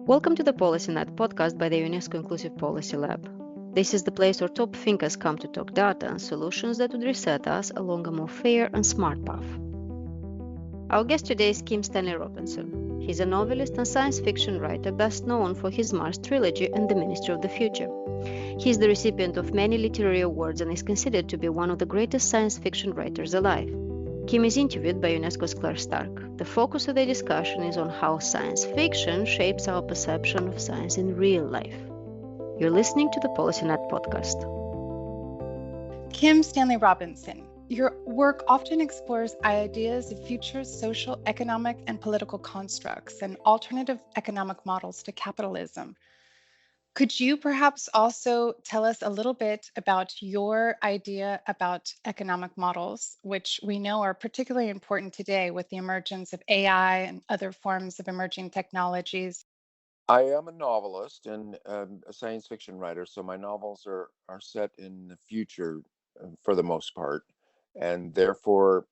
Welcome to the PolicyNet podcast by the UNESCO Inclusive Policy Lab. This is the place where top thinkers come to talk data and solutions that would reset us along a more fair and smart path. Our guest today is Stanley Robinson. He's a novelist and science fiction writer best known for his Mars Trilogy and the Ministry of the Future. He is the recipient of many literary awards and is considered to be one of the greatest science fiction writers alive. Kim is interviewed by UNESCO's Claire Stark. The focus of the discussion is on how science fiction shapes our perception of science in real life. You're listening to the PolicyNet podcast. Kim Stanley Robinson, your work often explores ideas of future social, economic, and political constructs and alternative economic models to capitalism. Could you perhaps also tell us a little bit about your idea about economic models, which we know are particularly important today with the emergence of AI and other forms of emerging technologies? I am a novelist and a science fiction writer, so my novels are set in the future for the most part, and therefore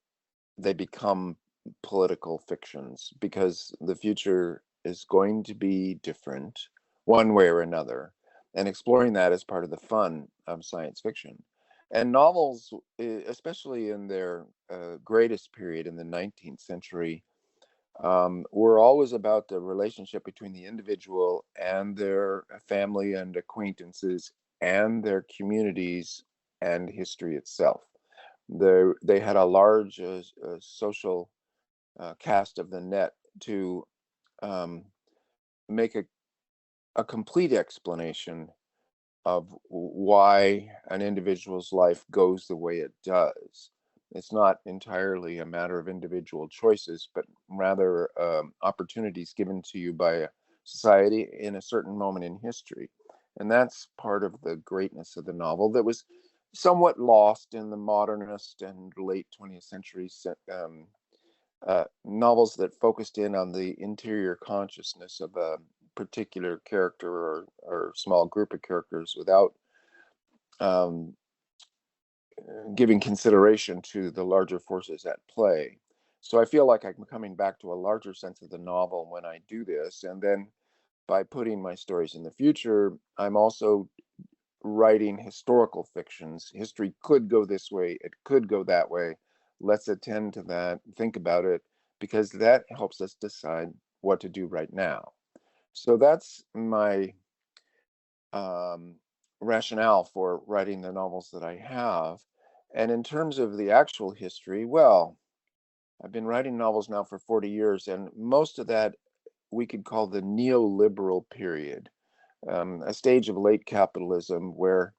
they become political fictions because the future is going to be different one way or another, and exploring that is part of the fun of science fiction. And novels, especially in their greatest period in the 19th century, were always about the relationship between the individual and their family and acquaintances and their communities and history itself. They had a large social cast of the net to um, make a complete explanation of why an individual's life goes the way it does. It's not entirely a matter of individual choices, but rather opportunities given to you by a society in a certain moment in history. And that's part of the greatness of the novel that was somewhat lost in the modernist and late 20th century novels that focused in on the interior consciousness of a particular character or small group of characters without um, giving consideration to the larger forces at play. So I feel like I'm coming back to a larger sense of the novel when I do this. And then by putting my stories in the future, I'm also writing historical fictions. History could go this way, it could go that way. Let's attend to that, think about it, because that helps us decide what to do right now. So that's my rationale for writing the novels that I have. And in terms of the actual history, well, I've been writing novels now for 40 years, and most of that we could call the neoliberal period, a stage of late capitalism where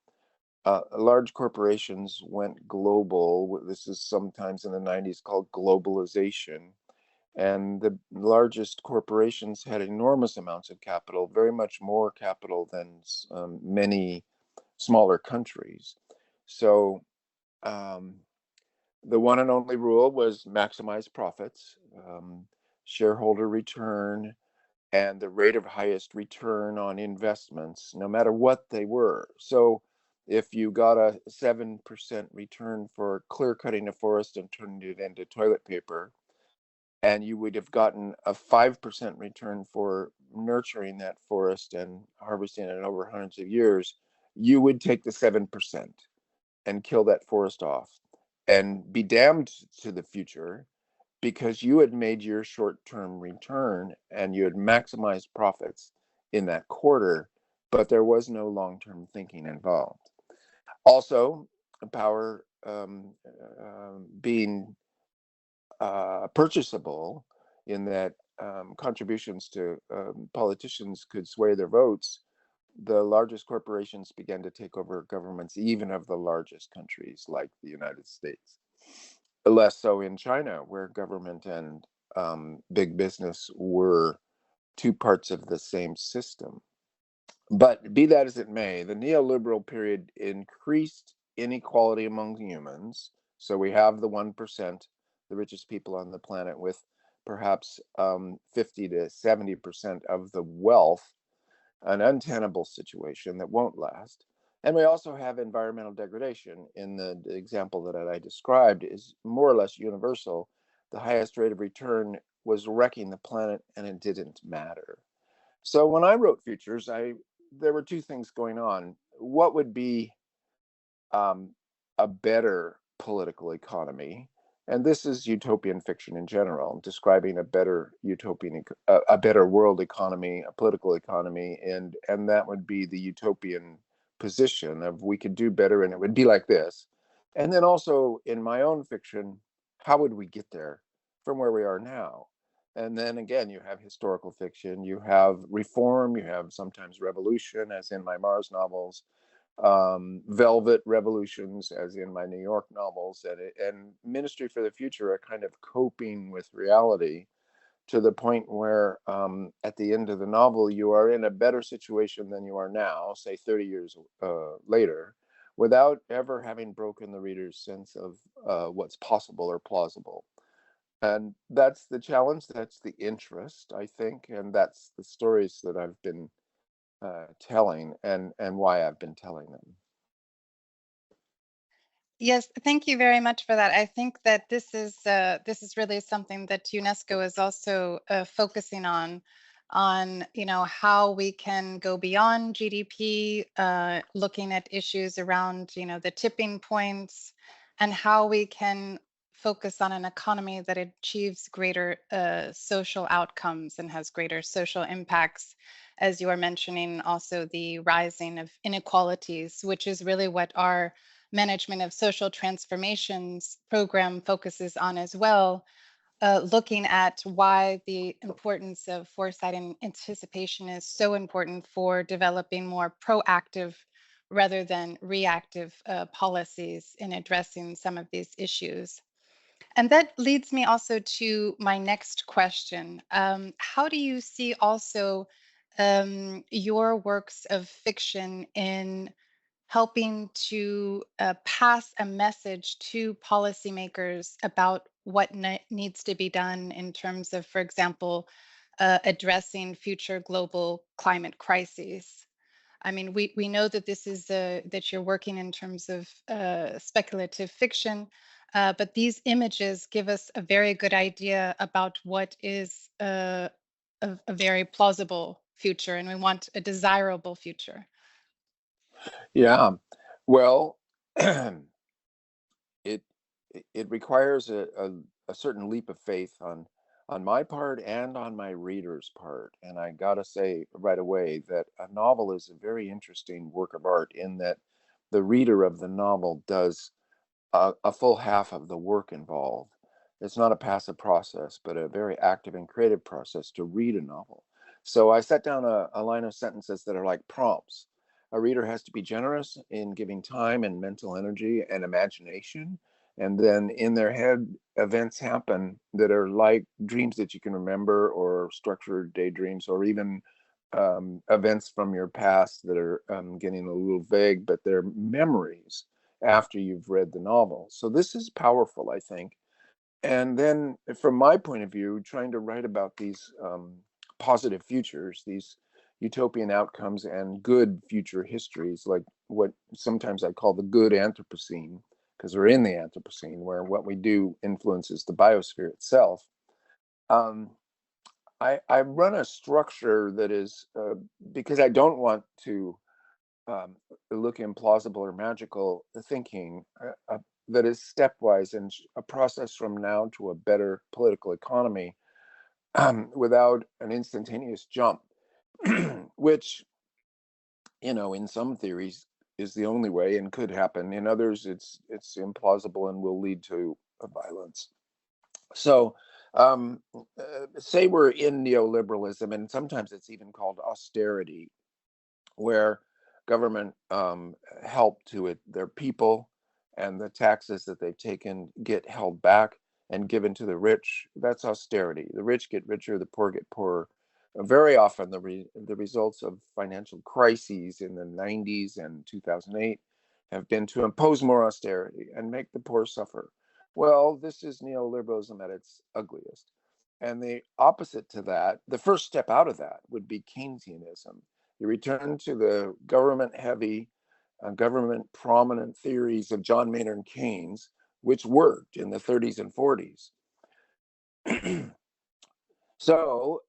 large corporations went global. This is sometimes in the 90s called globalization. And the largest corporations had enormous amounts of capital, very much more capital than many smaller countries. So the one and only rule was maximize profits, shareholder return, and the rate of highest return on investments, no matter what they were. So if you got a 7% return for clear cutting a forest and turning it into toilet paper, and you would have gotten a 5% return for nurturing that forest and harvesting it over hundreds of years, you would take the 7% and kill that forest off and be damned to the future because you had made your short-term return and you had maximized profits in that quarter, but there was no long-term thinking involved. Also, power being purchasable in that contributions to politicians could sway their votes, the largest corporations began to take over governments, even of the largest countries like the United States. Less so in China, where government and big business were two parts of the same system. But be that as it may, the neoliberal period increased inequality among humans. So we have the 1%, the richest people on the planet, with perhaps 50 to 70% of the wealth, an untenable situation that won't last. And we also have environmental degradation. In the example that I described is more or less universal. The highest rate of return was wrecking the planet, and it didn't matter. So when I wrote Futures, there were two things going on. What would be um, a better political economy? And this is utopian fiction in general, describing a better utopian, a better world economy, a political economy, and that would be the utopian position of we could do better, and it would be like this. And then also in my own fiction, how would we get there from where we are now? And then again, you have historical fiction, you have reform, you have sometimes revolution, as in my Mars novels, velvet revolutions, as in my New York novels, and Ministry for the Future are kind of coping with reality to the point where at the end of the novel, you are in a better situation than you are now, say 30 years later, without ever having broken the reader's sense of what's possible or plausible. And that's the challenge, that's the interest, I think, and that's the stories that I've been telling, and why I've been telling them. Yes, thank you very much for that. I think that this is really something that UNESCO is also focusing on how we can go beyond GDP, looking at issues around the tipping points, and how we can focus on an economy that achieves greater social outcomes and has greater social impacts. As you are mentioning, also the rising of inequalities, which is really what our management of social transformations program focuses on as well, looking at why the importance of foresight and anticipation is so important for developing more proactive rather than reactive policies in addressing some of these issues. And that leads me also to my next question. How do you see also your works of fiction in helping to pass a message to policymakers about what needs to be done in terms of, for example, addressing future global climate crises? I mean, we know that this is that you're working in terms of speculative fiction, but these images give us a very good idea about what is a very plausible future, and we want a desirable future. Yeah, well, it it requires a certain leap of faith on my part and on my reader's part. And I gotta say right away that a novel is a very interesting work of art in that the reader of the novel does a full half of the work involved. It's not a passive process, but a very active and creative process to read a novel. So I set down a line of sentences that are like prompts. A reader has to be generous in giving time and mental energy and imagination. And then in their head, events happen that are like dreams that you can remember, or structured daydreams, or even events from your past that are getting a little vague, but they're memories after you've read the novel. So this is powerful, I think. And then, from my point of view, trying to write about these positive futures, these utopian outcomes, and good future histories, like what sometimes I call the good Anthropocene, because we're in the Anthropocene, where what we do influences the biosphere itself. Um, I run a structure that is, because I don't want to um, look implausible or magical thinking, that is stepwise and a process from now to a better political economy, without an instantaneous jump, which, in some theories is the only way and could happen. In others, it's implausible and will lead to violence. So, say we're in neoliberalism, and sometimes it's even called austerity, where government help to their people, and the taxes that they've taken get held back and given to the rich. That's austerity. The rich get richer, the poor get poorer. Very often, the results of financial crises in the 90s and 2008 have been to impose more austerity and make the poor suffer. Well, this is neoliberalism at its ugliest. And the opposite to that, the first step out of that, would be Keynesianism. You return to the government heavy, government prominent theories of John Maynard Keynes, which worked in the 30s and 40s. So,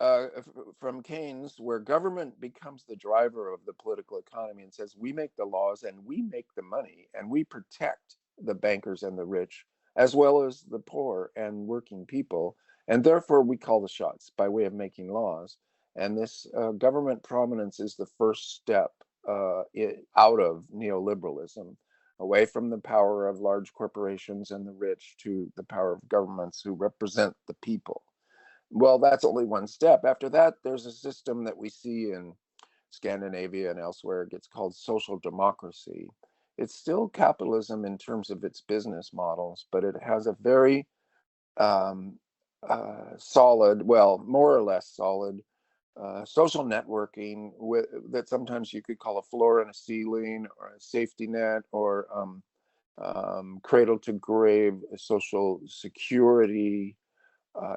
from Keynes, where government becomes the driver of the political economy and says, we make the laws and we make the money and we protect the bankers and the rich, as well as the poor and working people. And therefore, we call the shots by way of making laws. And this government prominence is the first step out of neoliberalism, away from the power of large corporations and the rich to the power of governments who represent the people. Well, that's only one step. After that, there's a system that we see in Scandinavia and elsewhere. It gets called social democracy. It's still capitalism in terms of its business models, but it has a very um, solid, well, more or less solid social networking that sometimes you could call a floor and a ceiling or a safety net or cradle to grave social security.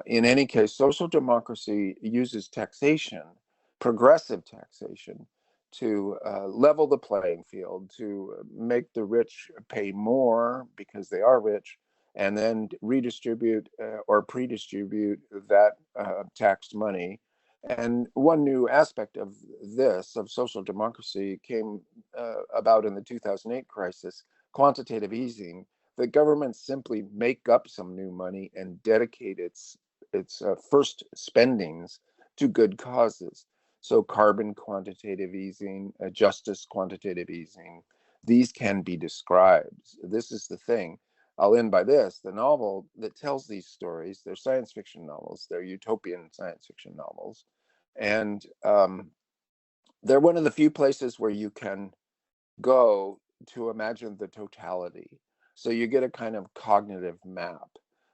In any case, social democracy uses taxation, progressive taxation, to level the playing field, to make the rich pay more because they are rich, and then redistribute or pre-distribute that taxed money. And one new aspect of this, of social democracy, came about in the 2008 crisis, quantitative easing. The governments simply make up some new money and dedicate its first spendings to good causes. So carbon quantitative easing, justice quantitative easing, these can be described. This is the thing. I'll end by this. The novel that tells these stories, they're science fiction novels, they're utopian science fiction novels. And they're one of the few places where you can go to imagine the totality. So you get a kind of cognitive map.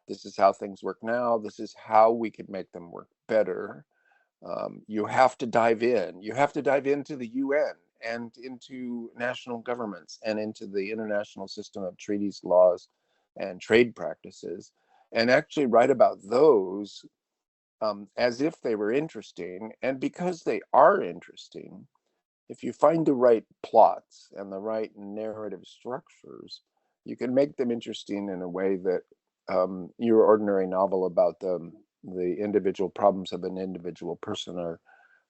This is how things work now. This is how we could make them work better. You have to dive in. You have to dive into the UN and into national governments and into the international system of treaties, laws, and trade practices, and actually write about those as if they were interesting. And because they are interesting, if you find the right plots and the right narrative structures, you can make them interesting in a way that your ordinary novel about the individual problems of an individual person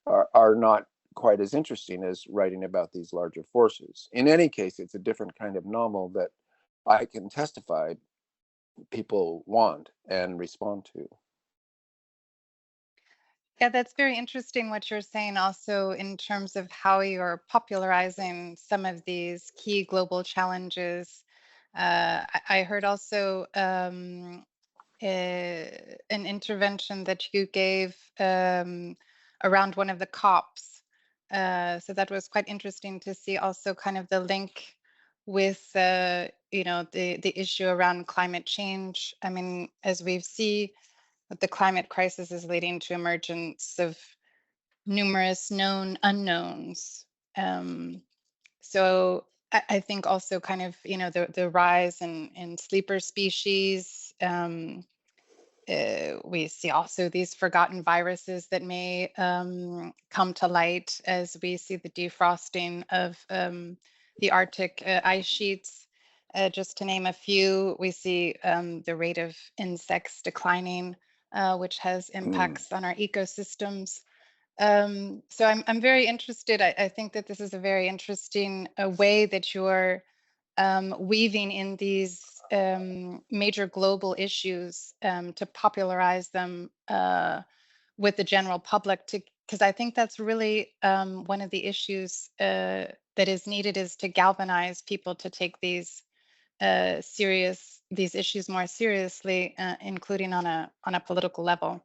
are not quite as interesting as writing about these larger forces. In any case, it's a different kind of novel that I can testify people want and respond to. Yeah, that's very interesting what you're saying also in terms of how you're popularizing some of these key global challenges. I heard also an intervention that you gave around one of the COPs. So that was quite interesting to see also kind of the link with the issue around climate change. I mean, as we see, that the climate crisis is leading to emergence of numerous known unknowns. So I think also kind of the rise in sleeper species. We see also these forgotten viruses that may come to light as we see the defrosting of the Arctic ice sheets. Just to name a few, we see the rate of insects declining, which has impacts on our ecosystems. So I'm very interested. I think that this is a very interesting way that you're weaving in these major global issues to popularize them with the general public, because I think that's really one of the issues that is needed, is to galvanize people to take these issues more seriously, including on a political level.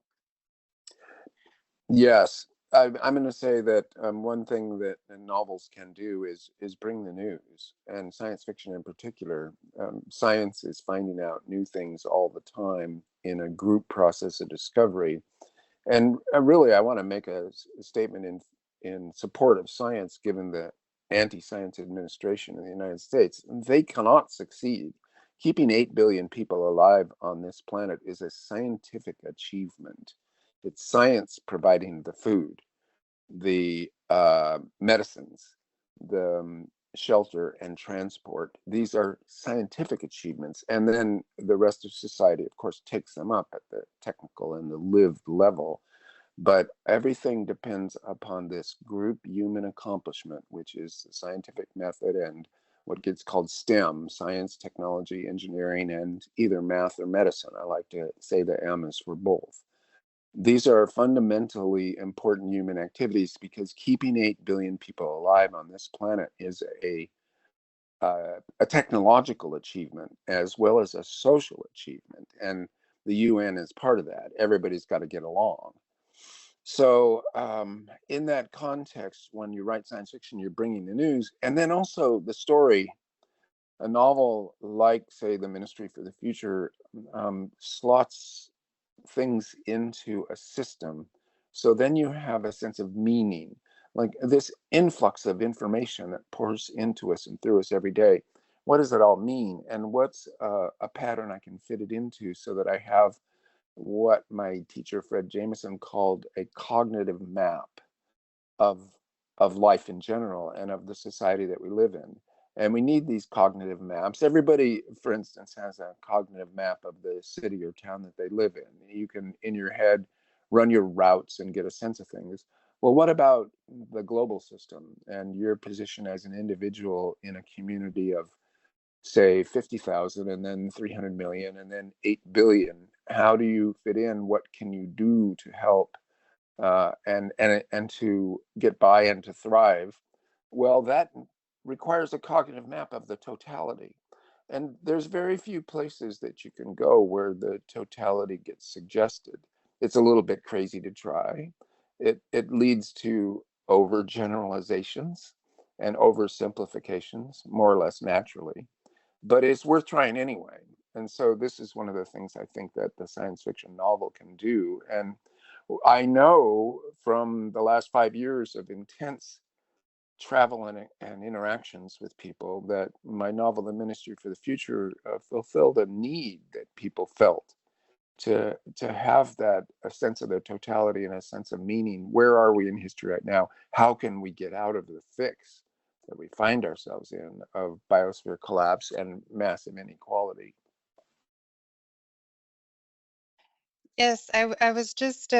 Yes, I'm going to say that one thing that novels can do is bring the news, and science fiction in particular. Science is finding out new things all the time in a group process of discovery. And really, I want to make a statement in support of science, given the anti-science administration in the United States. They cannot succeed. Keeping 8 billion people alive on this planet is a scientific achievement. It's science providing the food, the medicines, the shelter and transport. These are scientific achievements. And then the rest of society, of course, takes them up at the technical and the lived level. But everything depends upon this group human accomplishment, which is the scientific method and what gets called STEM, science, technology, engineering, and either math or medicine. I like to say the M is for both. These are fundamentally important human activities because keeping 8 billion people alive on this planet is a technological achievement as well as a social achievement. And the UN is part of that. Everybody's got to get along. So, in that context, when you write science fiction, you're bringing the news and then also the story. A novel like, say, The Ministry for the Future slots things into a system. So then you have a sense of meaning, like this influx of information that pours into us and through us every day. What does it all mean? And what's a pattern I can fit it into so that I have what my teacher, Fred Jameson, called a cognitive map of life in general and of the society that we live in. And we need these cognitive maps. Everybody, for instance, has a cognitive map of the city or town that they live in. You can, in your head, run your routes and get a sense of things. Well, what about the global system and your position as an individual in a community of, say, 50,000 and then 300 million and then 8 billion? How do you fit in? What can you do to help and to get by and to thrive? Well, that requires a cognitive map of the totality. And there's very few places that you can go where the totality gets suggested. It's a little bit crazy to try. It leads to overgeneralizations and oversimplifications, more or less naturally. But it's worth trying anyway. And so this is one of the things I think that the science fiction novel can do. And I know from the last 5 years of intense travel and interactions with people that my novel, The Ministry for the Future, fulfilled a need that people felt to have that a sense of the totality and a sense of meaning. Where are we in history right now? How can we get out of the fix that we find ourselves in of biosphere collapse and massive inequality? Yes, I was just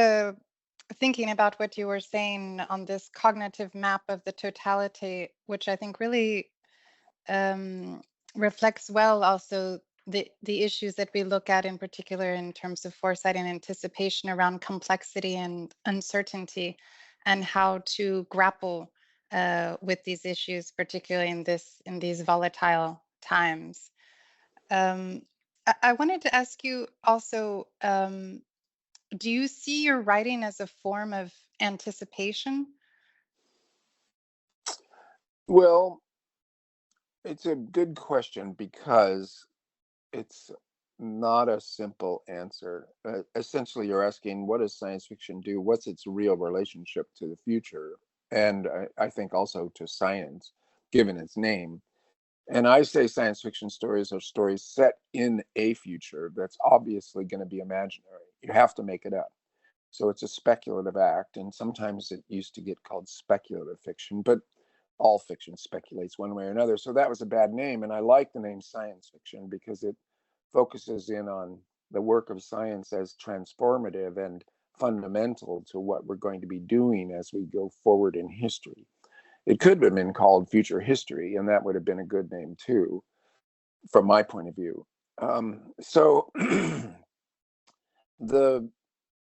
thinking about what you were saying on this cognitive map of the totality, which I think really um, reflects well also the issues that we look at in particular in terms of foresight and anticipation around complexity and uncertainty, and how to grapple with these issues, particularly in these volatile times. Um, I wanted to ask you also, do you see your writing as a form of anticipation? Well, it's a good question because it's not a simple answer. Essentially, you're asking, what does science fiction do? What's its real relationship to the future? And I think also to science, given its name. And I say science fiction stories are stories set in a future that's obviously going to be imaginary. You have to make it up. So it's a speculative act. And sometimes it used to get called speculative fiction, but all fiction speculates one way or another. So that was a bad name. And I like the name science fiction because it focuses in on the work of science as transformative and fundamental to what we're going to be doing as we go forward in history. It could have been called future history, and that would have been a good name too, from my point of view. So the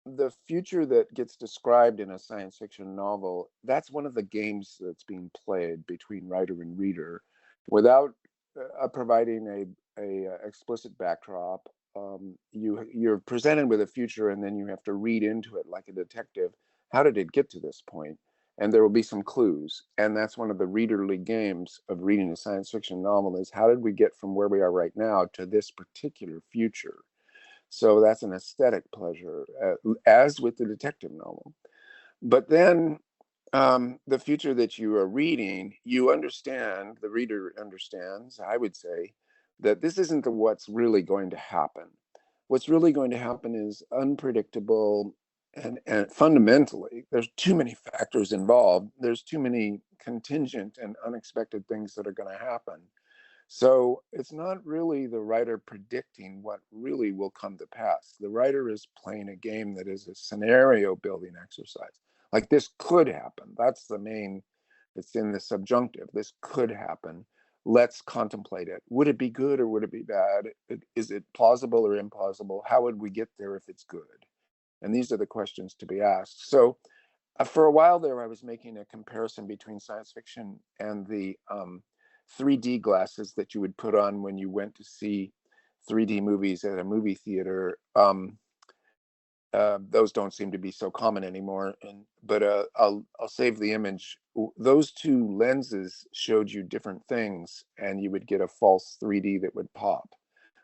the future that gets described in a science fiction novel, that's one of the games that's being played between writer and reader without providing a explicit backdrop. You're presented with a future and then you have to read into it like a detective. How did it get to this point? And there will be some clues. And that's one of the readerly games of reading a science fiction novel is how did we get from where we are right now to this particular future? So that's an aesthetic pleasure, as with the detective novel. But then the future that you are reading, you understand, the reader understands, I would say, that this isn't what's really going to happen. What's really going to happen is unpredictable and fundamentally, there's too many factors involved. There's too many contingent and unexpected things that are going to happen So it's not really the writer predicting what really will come to pass. The writer is playing a game that is a scenario building exercise. Like, this could happen. That's the main, it's in the subjunctive. This could happen. Let's contemplate it. Would it be good or would it be bad? Is it plausible or implausible? How would we get there if it's good? And these are the questions to be asked. So for a while there, I was making a comparison between science fiction and the 3D glasses that you would put on when you went to see 3D movies at a movie theater. Those don't seem to be so common anymore. But I'll save the image. Those two lenses showed you different things, and you would get a false 3D that would pop.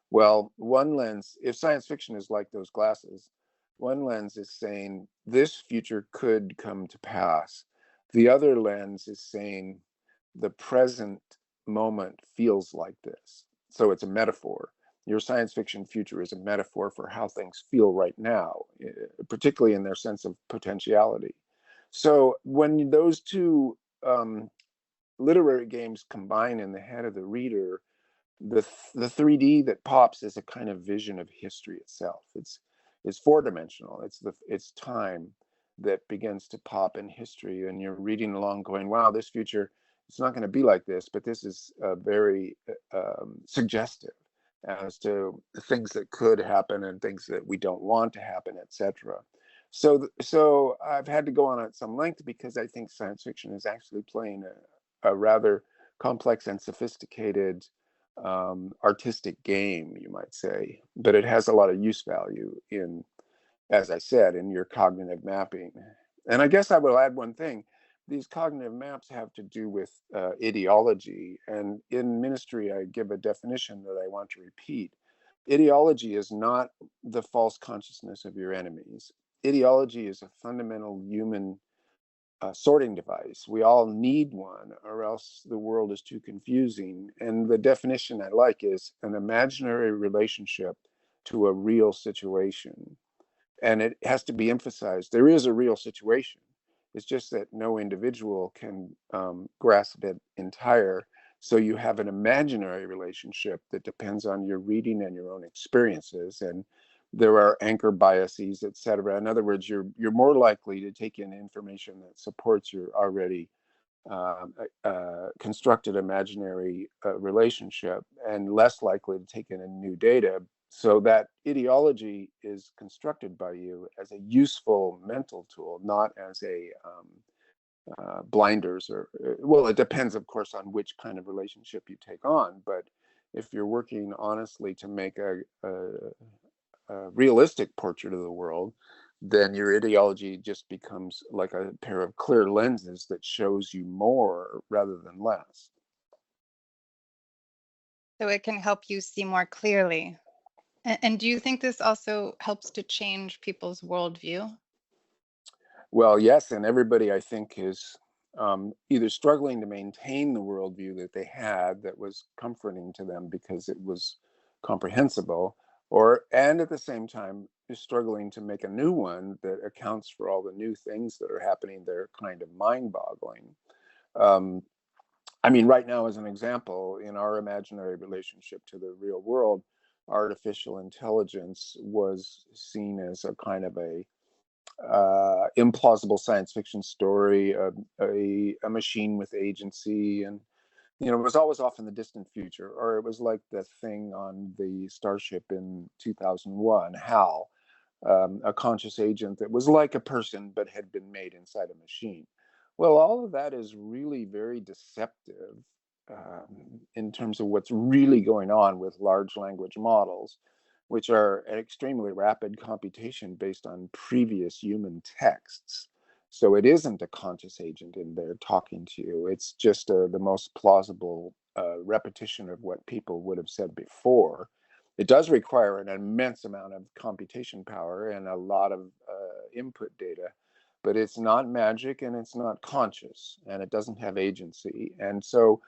Well, one lens, if science fiction is like those glasses, one lens is saying this future could come to pass. The other lens is saying the present moment feels like this. So it's a metaphor. Your science fiction future is a metaphor for how things feel right now, particularly in their sense of potentiality. So when those two literary games combine in the head of the reader, the 3D that pops is a kind of vision of history itself. It's four-dimensional. It's time that begins to pop in history, and you're reading along going, wow, this future, it's not going to be like this, but this is very suggestive as to things that could happen and things that we don't want to happen, etc. So I've had to go on at some length because I think science fiction is actually playing a rather complex and sophisticated artistic game, you might say, but it has a lot of use value in, as I said, in your cognitive mapping. And I guess I will add one thing. These cognitive maps have to do with ideology. And in Ministry, I give a definition that I want to repeat. Ideology is not the false consciousness of your enemies. Ideology is a fundamental human sorting device. We all need one, or else the world is too confusing. And the definition I like is an imaginary relationship to a real situation. And it has to be emphasized. There is a real situation. It's just that no individual can grasp it entire. So you have an imaginary relationship that depends on your reading and your own experiences. And there are anchor biases, et cetera. In other words, you're more likely to take in information that supports your already constructed imaginary relationship, and less likely to take in new data. So that ideology is constructed by you as a useful mental tool, not as a blinders, or well, it depends, of course, on which kind of relationship you take on. But if you're working honestly to make a realistic portrait of the world, then your ideology just becomes like a pair of clear lenses that shows you more rather than less. So it can help you see more clearly. And do you think this also helps to change people's worldview? Well, yes, and everybody, I think, is either struggling to maintain the worldview that they had that was comforting to them because it was comprehensible, and at the same time is struggling to make a new one that accounts for all the new things that are happening. They're kind of mind-boggling. I mean, right now, as an example, in our imaginary relationship to the real world, artificial intelligence was seen as a kind of a implausible science fiction story, a machine with agency, and it was always off in the distant future. Or it was like the thing on the starship in 2001, HAL, a conscious agent that was like a person but had been made inside a machine. Well, all of that is really very deceptive in terms of what's really going on with large language models, which are an extremely rapid computation based on previous human texts. So it isn't a conscious agent in there talking to you. It's just the most plausible repetition of what people would have said before. It does require an immense amount of computation power and a lot of input data, but it's not magic and it's not conscious and it doesn't have agency. And so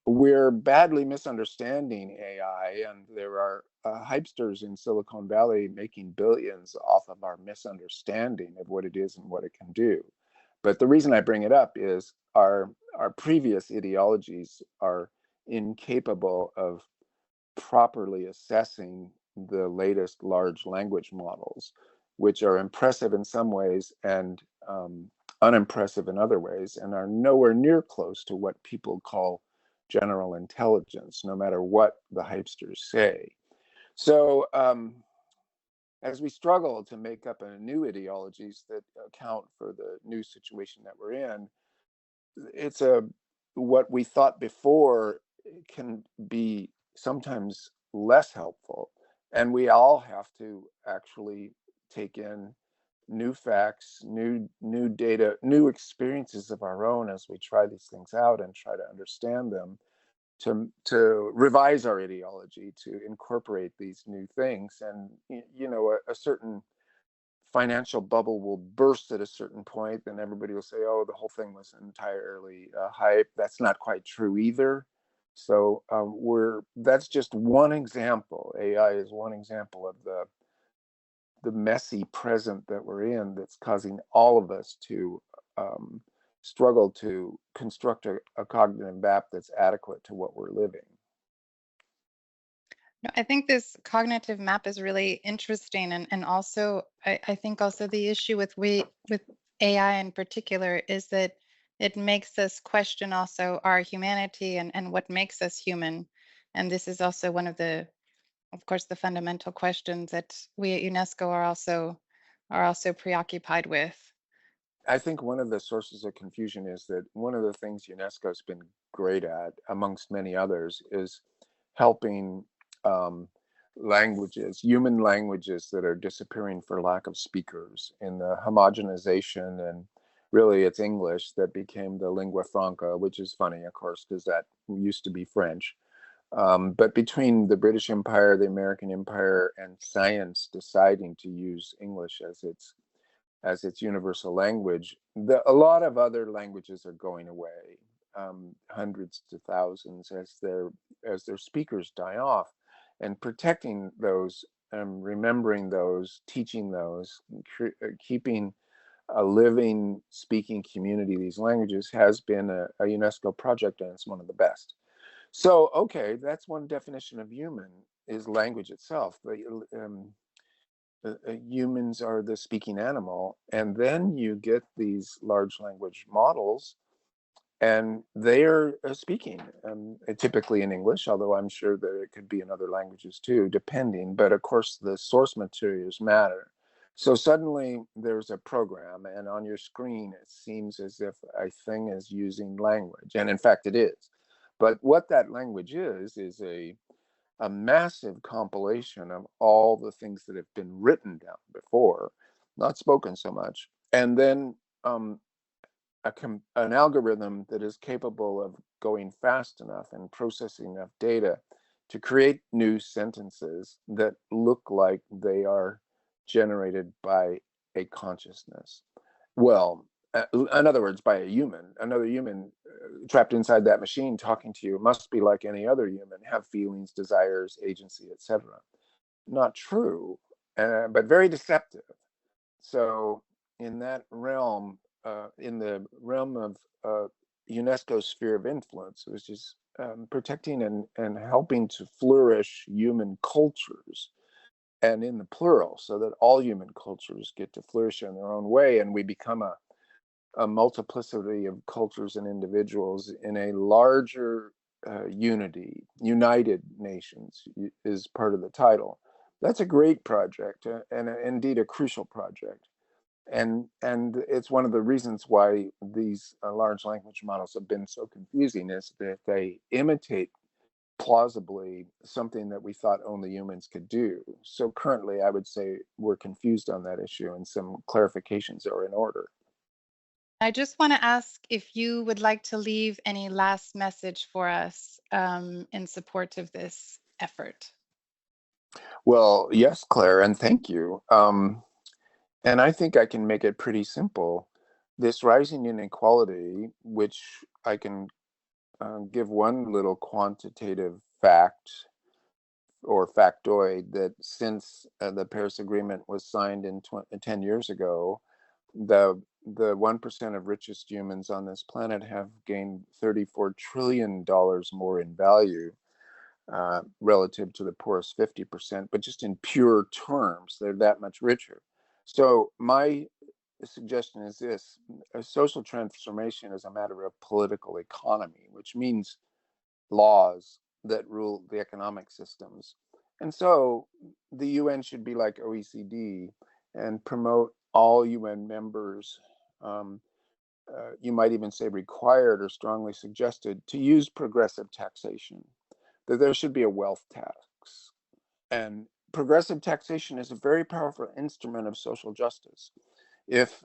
we're badly misunderstanding AI, and there are hypesters in Silicon Valley making billions off of our misunderstanding of what it is and what it can do. But the reason I bring it up is our previous ideologies are incapable of properly assessing the latest large language models, which are impressive in some ways and unimpressive in other ways, and are nowhere near close to what people call general intelligence, no matter what the hypesters say. So as we struggle to make up new ideologies that account for the new situation that we're in, it's what we thought before can be sometimes less helpful, and we all have to actually take in new facts, new data, new experiences of our own as we try these things out and try to understand them, to revise our ideology, to incorporate these new things. And a certain financial bubble will burst at a certain point, then everybody will say, oh, the whole thing was entirely hype. That's not quite true either. So that's just one example. AI is one example of the messy present that we're in, that's causing all of us to struggle to construct a cognitive map that's adequate to what we're living. No, I think this cognitive map is really interesting, and also I think also the issue with AI in particular is that it makes us question also our humanity and what makes us human. And this is also one of of course, the fundamental questions that we at UNESCO are also preoccupied with. I think one of the sources of confusion is that one of the things UNESCO's been great at, amongst many others, is helping languages, human languages that are disappearing for lack of speakers, in the homogenization. And really it's English that became the lingua franca, which is funny, of course, because that used to be French. But between the British Empire, the American Empire, and science deciding to use English as its universal language, a lot of other languages are going away, hundreds to thousands, as their speakers die off. And protecting those, remembering those, teaching those, keeping a living speaking community of these languages has been a UNESCO project, and it's one of the best. So, okay, that's one definition of human, is language itself. Humans are the speaking animal, and then you get these large language models, and they are speaking, typically in English, although I'm sure that it could be in other languages too, depending. But of course, the source materials matter. So suddenly there's a program, and on your screen it seems as if a thing is using language, and in fact it is. But what that language is a massive compilation of all the things that have been written down before, not spoken so much, and then an algorithm that is capable of going fast enough and processing enough data to create new sentences that look like they are generated by a consciousness. Well, in other words, by another human trapped inside that machine talking to you must be like any other human, have feelings, desires, agency, etc. Not true, but very deceptive. So in that realm, in the realm of UNESCO's sphere of influence, which is protecting and helping to flourish human cultures, and in the plural, so that all human cultures get to flourish in their own way, and we become a multiplicity of cultures and individuals in a larger unity. United Nations is part of the title. That's a great project, and indeed a crucial project. And it's one of the reasons why these large language models have been so confusing, is that they imitate plausibly something that we thought only humans could do. So currently, I would say we're confused on that issue, and some clarifications are in order. I just want to ask if you would like to leave any last message for us in support of this effort. Well, yes, Claire, and thank you. And I think I can make it pretty simple. This rising inequality, which I can give one little quantitative fact or factoid, that since the Paris Agreement was signed 10 years ago, the the 1% of richest humans on this planet have gained $34 trillion more in value relative to the poorest 50%, but just in pure terms, they're that much richer. So my suggestion is this: a social transformation is a matter of political economy, which means laws that rule the economic systems. And so the UN should be like OECD and promote all UN members, you might even say required or strongly suggested, to use progressive taxation, that there should be a wealth tax. And progressive taxation is a very powerful instrument of social justice. If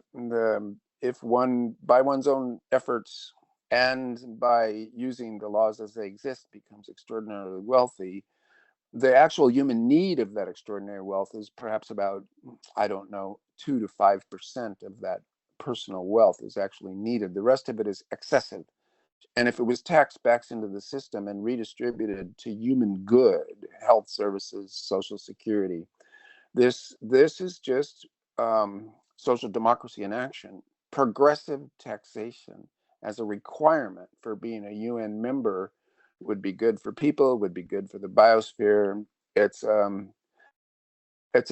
one, by one's own efforts and by using the laws as they exist, becomes extraordinarily wealthy, the actual human need of that extraordinary wealth is perhaps about, I don't know, 2 to 5% of that personal wealth is actually needed. The rest of it is excessive. And if it was taxed back into the system and redistributed to human good, health services, social security, this is just social democracy in action. Progressive taxation as a requirement for being a UN member would be good for people, would be good for the biosphere. It's a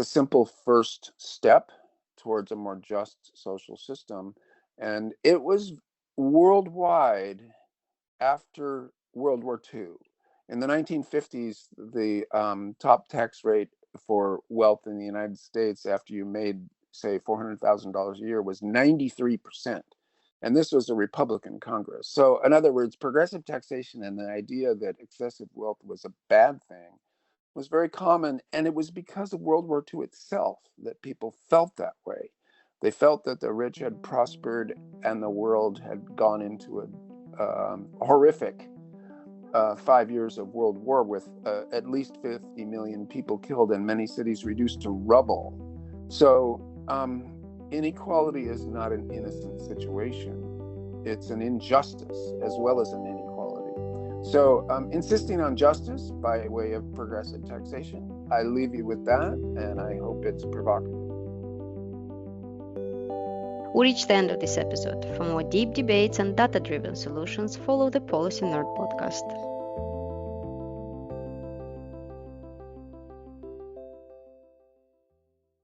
simple first step towards a more just social system. And it was worldwide after World War II. In the 1950s, the top tax rate for wealth in the United States after you made, say, $400,000 a year was 93%. And this was a Republican Congress. So in other words, progressive taxation and the idea that excessive wealth was a bad thing was very common. And it was because of World War II itself that people felt that way. They felt that the rich had prospered and the world had gone into a horrific 5 years of World War with at least 50 million people killed and many cities reduced to rubble. So inequality is not an innocent situation. It's an injustice as well as an inequality. So insisting on justice by way of progressive taxation, I leave you with that, and I hope it's provocative. We reached the end of this episode. For more deep debates and data-driven solutions, follow the Policy Nerd podcast.